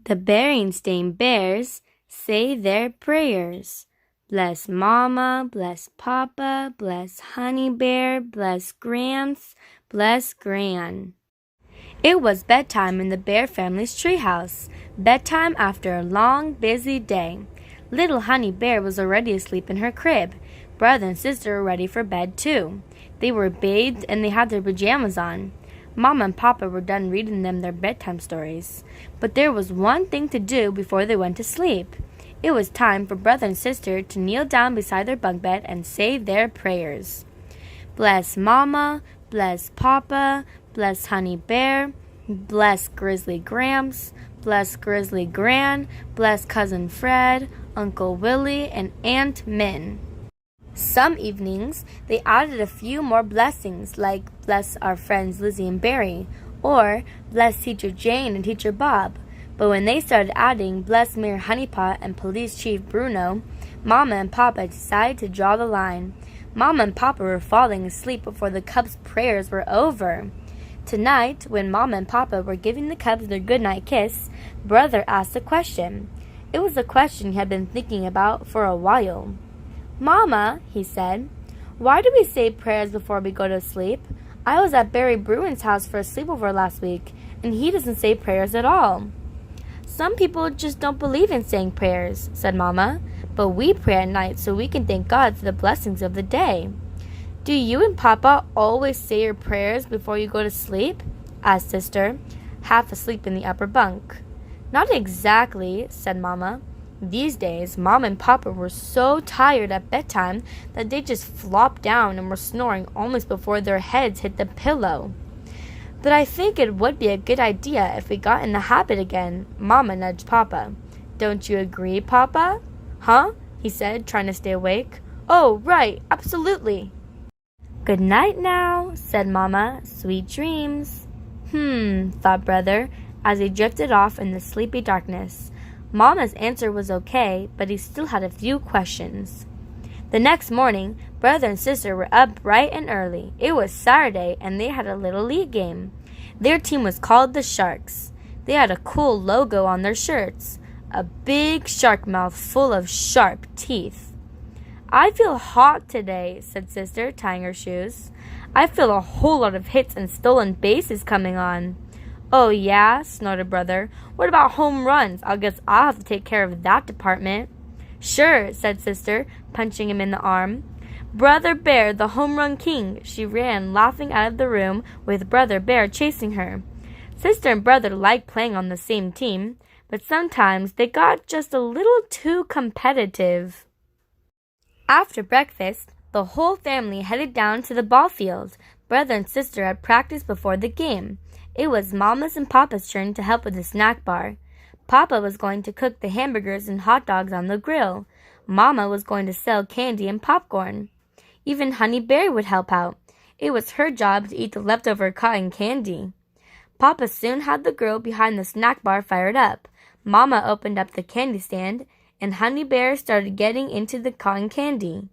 The Berenstain Bears say their prayers. Bless Mama, bless Papa, bless Honey Bear, bless Gramps, bless Gran. It was bedtime in the Bear family's treehouse. Bedtime after a long, busy day. Little Honey Bear was already asleep in her crib. Brother and sister were ready for bed too. They were bathed and they had their pajamas on. Mama and Papa were done reading them their bedtime stories. But there was one thing to do before they went to sleep. It was time for brother and sister to kneel down beside their bunk bed and say their prayers. Bless Mama, bless Papa, bless Honey Bear, bless Grizzly Gramps, bless Grizzly Gran, bless Cousin Fred, Uncle Willie, and Aunt Min. Some evenings, they added a few more blessings, like bless our friends Lizzie and Barry, or bless Teacher Jane and Teacher Bob. But when they started adding bless Mayor Honeypot and Police Chief Bruno, Mama and Papa decided to draw the line. Mama and Papa were falling asleep before the cubs' prayers were over. Tonight, when Mama and Papa were giving the cubs their goodnight kiss, Brother asked a question. It was a question he had been thinking about for a while. Mama, he said, why do we say prayers before we go to sleep? I was at Barry Bruin's house for a sleepover last week, and he doesn't say prayers at all. Some people just don't believe in saying prayers, said Mama, but we pray at night so we can thank God for the blessings of the day. Do you and Papa always say your prayers before you go to sleep? Asked Sister, half asleep in the upper bunk. Not exactly, said Mama. These days, Mom and Papa were so tired at bedtime that they just flopped down and were snoring almost before their heads hit the pillow. But I think it would be a good idea if we got in the habit again, Mama nudged Papa. Don't you agree, Papa? Huh? He said, trying to stay awake. Oh, right, absolutely. Good night now, said Mama. Sweet dreams. Thought Brother, as he drifted off in the sleepy darkness. Mama's answer was okay, but he still had a few questions. The next morning, Brother and Sister were up bright and early. It was Saturday, and they had a little league game. Their team was called the Sharks. They had a cool logo on their shirts, a big shark mouth full of sharp teeth. I feel hot today, said Sister, tying her shoes. I feel a whole lot of hits and stolen bases coming on. Oh, yeah, snorted Brother. What about home runs? I guess I'll have to take care of that department. Sure, said Sister, punching him in the arm. Brother Bear, the home run king. She ran, laughing out of the room, with Brother Bear chasing her. Sister and Brother liked playing on the same team, but sometimes they got just a little too competitive. After breakfast, the whole family headed down to the ball field. Brother and Sister had practiced before the game. It was Mama's and Papa's turn to help with the snack bar. Papa was going to cook the hamburgers and hot dogs on the grill. Mama was going to sell candy and popcorn. Even Honey Bear would help out. It was her job to eat the leftover cotton candy. Papa soon had the grill behind the snack bar fired up. Mama opened up the candy stand, and Honey Bear started getting into the cotton candy.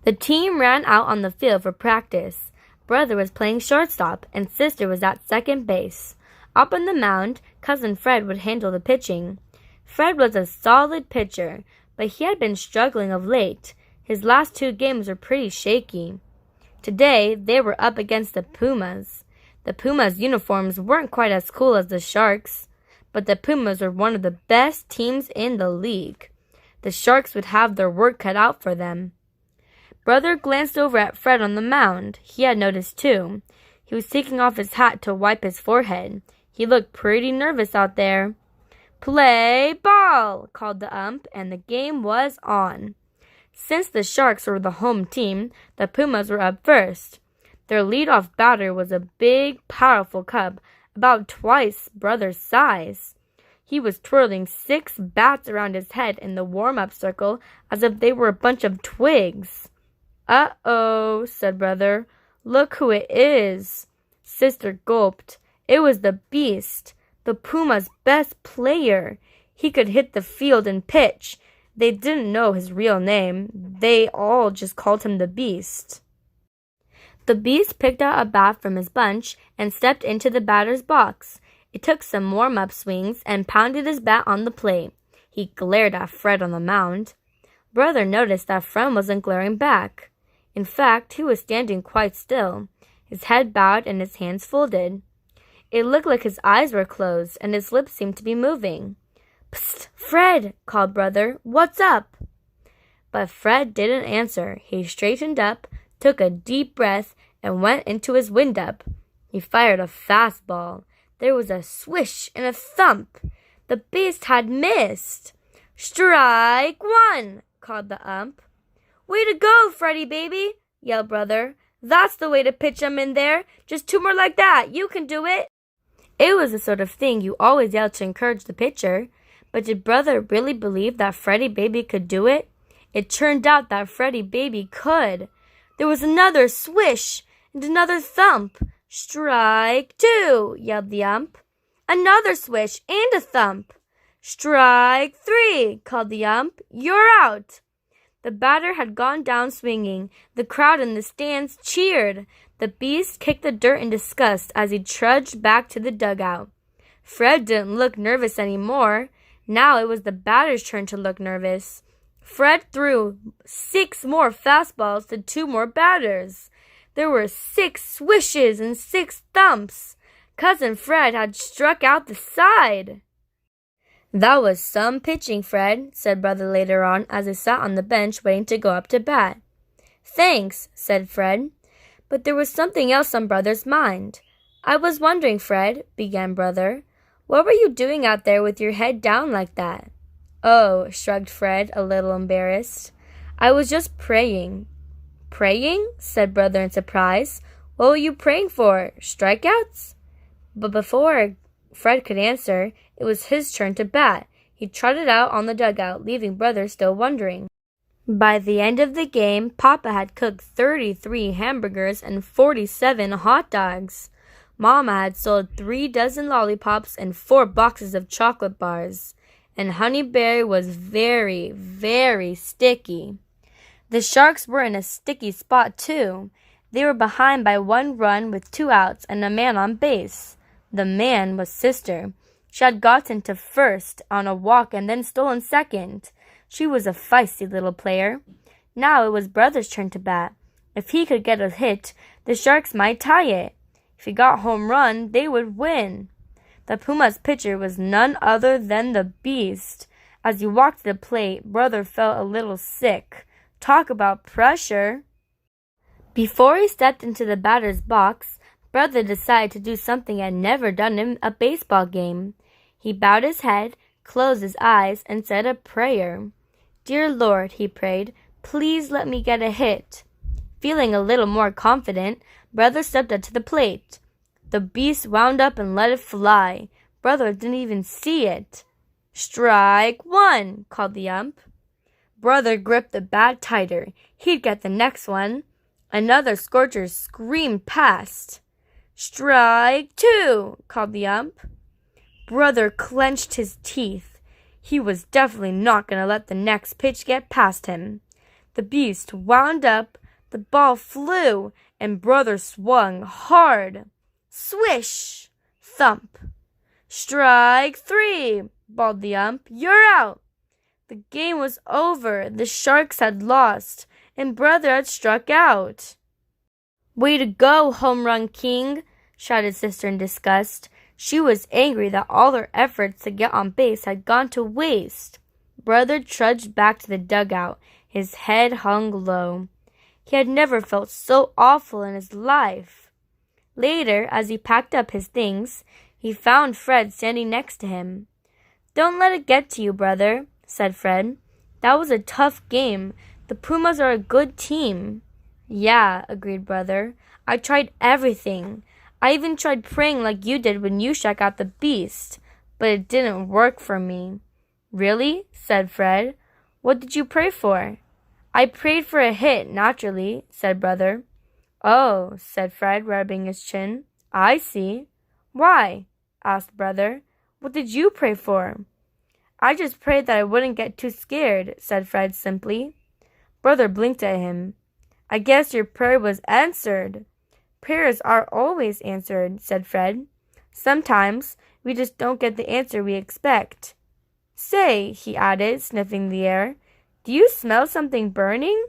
The team ran out on the field for practice. Brother was playing shortstop, and Sister was at second base. Up on the mound, Cousin Fred would handle the pitching. Fred was a solid pitcher, but he had been struggling of late. His last 2 games were pretty shaky. Today, they were up against the Pumas. The Pumas' uniforms weren't quite as cool as the Sharks, but the Pumas were one of the best teams in the league. The Sharks would have their work cut out for them. Brother glanced over at Fred on the mound. He had noticed too. He was taking off his hat to wipe his forehead. He looked pretty nervous out there. Play ball, called the ump, and the game was on. Since the Sharks were the home team, the Pumas were up first. Their leadoff batter was a big, powerful cub, about twice Brother's size. He was twirling 6 bats around his head in the warm-up circle as if they were a bunch of twigs. Uh-oh, said Brother. Look who it is. Sister gulped. It was the Beast, the Puma's best player. He could hit the field and pitch. They didn't know his real name. They all just called him the Beast. The Beast picked out a bat from his bunch and stepped into the batter's box. He took some warm-up swings and pounded his bat on the plate. He glared at Fred on the mound. Brother noticed that Fred wasn't glaring back. In fact, he was standing quite still, his head bowed and his hands folded. It looked like his eyes were closed and his lips seemed to be moving. "Psst, Fred!" called Brother. "What's up?" But Fred didn't answer. He straightened up, took a deep breath, and went into his windup. He fired a fastball. There was a swish and a thump. The beast had missed. "Strike one!" called the ump. "Way to go, Freddie baby!" yelled Brother. "That's the way to pitch 'em in there. Just 2 more like that. You can do it." It was the sort of thing you always yelled to encourage the pitcher. But did Brother really believe that Freddie baby could do it? It turned out that Freddie baby could. There was another swish and another thump. "Strike 2!" yelled the ump. Another swish and a thump. "Strike 3!" called the ump. "You're out!" The batter had gone down swinging. The crowd in the stands cheered. The beast kicked the dirt in disgust as he trudged back to the dugout. Fred didn't look nervous anymore. Now it was the batter's turn to look nervous. Fred threw 6 more fastballs to 2 more batters. There were 6 swishes and 6 thumps. Cousin Fred had struck out the side. "That was some pitching, Fred," said Brother later on as he sat on the bench waiting to go up to bat. "Thanks," said Fred. But there was something else on Brother's mind. "I was wondering, Fred," began Brother, "what were you doing out there with your head down like that?" "Oh," shrugged Fred, a little embarrassed. "I was just praying." "Praying?" said Brother in surprise. "What were you praying for? Strikeouts?" But before Fred could answer, it was his turn to bat. He trotted out on the dugout, leaving Brother still wondering. By the end of the game, Papa had cooked 33 hamburgers and 47 hot dogs. Mama had sold 3 dozen lollipops and 4 boxes of chocolate bars. And Honey Bear was very, very sticky. The Sharks were in a sticky spot too. They were behind by 1 run with 2 outs and a man on base. The man was Sister. She had gotten to first on a walk and then stolen second. She was a feisty little player. Now it was Brother's turn to bat. If he could get a hit, the Sharks might tie it. If he got home run, they would win. The Puma's pitcher was none other than the Beast. As he walked to the plate, Brother felt a little sick. Talk about pressure. Before he stepped into the batter's box, Brother decided to do something he had never done in a baseball game. He bowed his head, closed his eyes, and said a prayer. "Dear Lord," he prayed, "please let me get a hit." Feeling a little more confident, Brother stepped up to the plate. The Beast wound up and let it fly. Brother didn't even see it. "Strike 1!" called the ump. Brother gripped the bat tighter. He'd get the next one. Another scorcher screamed past. "Strike 2!" called the ump. Brother clenched his teeth. He was definitely not going to let the next pitch get past him. The Beast wound up, the ball flew, and Brother swung hard. Swish! Thump! "Strike 3!" bawled the ump. "You're out!" The game was over. The Sharks had lost, and Brother had struck out. "Way to go, Home Run King!" shouted Sister in disgust. She was angry that all her efforts to get on base had gone to waste. Brother trudged back to the dugout. His head hung low. He had never felt so awful in his life. Later, as he packed up his things, he found Fred standing next to him. "Don't let it get to you, Brother," said Fred. "That was a tough game. The Pumas are a good team." "Yeah," agreed Brother. "I tried everything. I even tried praying like you did when you shook out the Beast, but it didn't work for me." "Really?" said Fred. "What did you pray for?" "I prayed for a hit, naturally," said Brother. "Oh," said Fred, rubbing his chin. "I see." "Why?" asked Brother. "What did you pray for?" "I just prayed that I wouldn't get too scared," said Fred simply. Brother blinked at him. "I guess your prayer was answered." "Prayers are always answered," said Fred. Sometimes we just don't get the answer we expect. Say, he added, sniffing the air, do you smell something burning?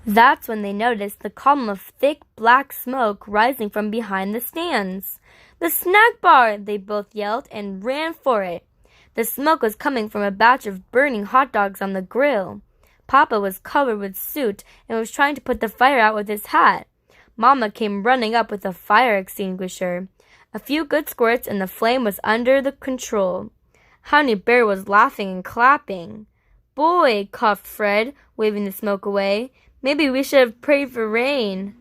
That's when they noticed the column of thick black smoke rising from behind the stands. The snack bar, they both yelled and ran for it. The smoke was coming from a batch of burning hot dogs on the grill. Papa was covered with soot and was trying to put the fire out with his hat. Mama came running up with a fire extinguisher. A few good squirts and the flame was under the control. Honey Bear was laughing and clapping. Boy, coughed Fred, waving the smoke away. Maybe we should have prayed for rain.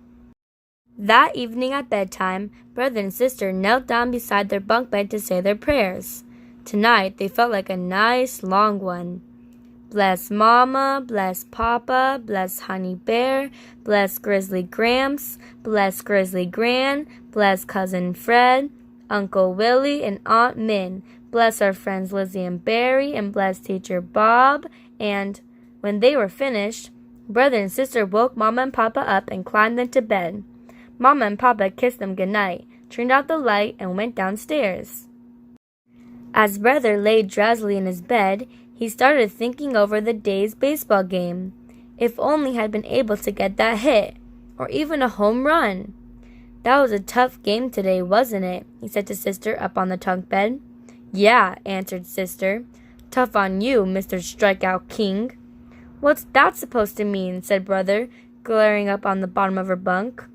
That evening at bedtime, brother and sister knelt down beside their bunk bed to say their prayers. Tonight they felt like a nice long one. Bless Mama, bless Papa, bless Honey Bear, bless Grizzly Gramps, bless Grizzly Gran, bless Cousin Fred, Uncle Willie, and Aunt Min. Bless our friends Lizzie and Barry, and bless Teacher Bob. And when they were finished, brother and sister woke Mama and Papa up and climbed into bed. Mama and Papa kissed them goodnight, turned out the light, and went downstairs. As brother lay drowsily in his bed, he started thinking over the day's baseball game. If only he had been able to get that hit, or even a home run. That was a tough game today, wasn't it? He said to sister up on the bunk bed. Yeah, answered sister. Tough on you, Mr. Strikeout King. What's that supposed to mean? Said brother, glaring up on the bottom of her bunk.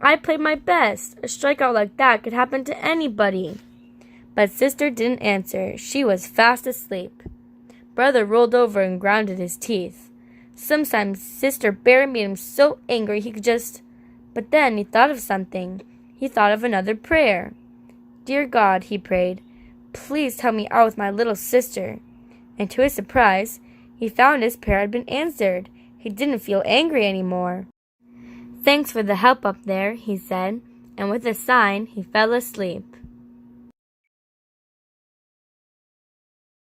I played my best. A strikeout like that could happen to anybody. But sister didn't answer. She was fast asleep. Brother rolled over and grounded his teeth. Sometimes Sister Bear made him so angry he could just... But then he thought of something. He thought of another prayer. Dear God, he prayed, please help me out with my little sister. And to his surprise, he found his prayer had been answered. He didn't feel angry anymore. Thanks for the help up there, he said, and with a sigh, he fell asleep.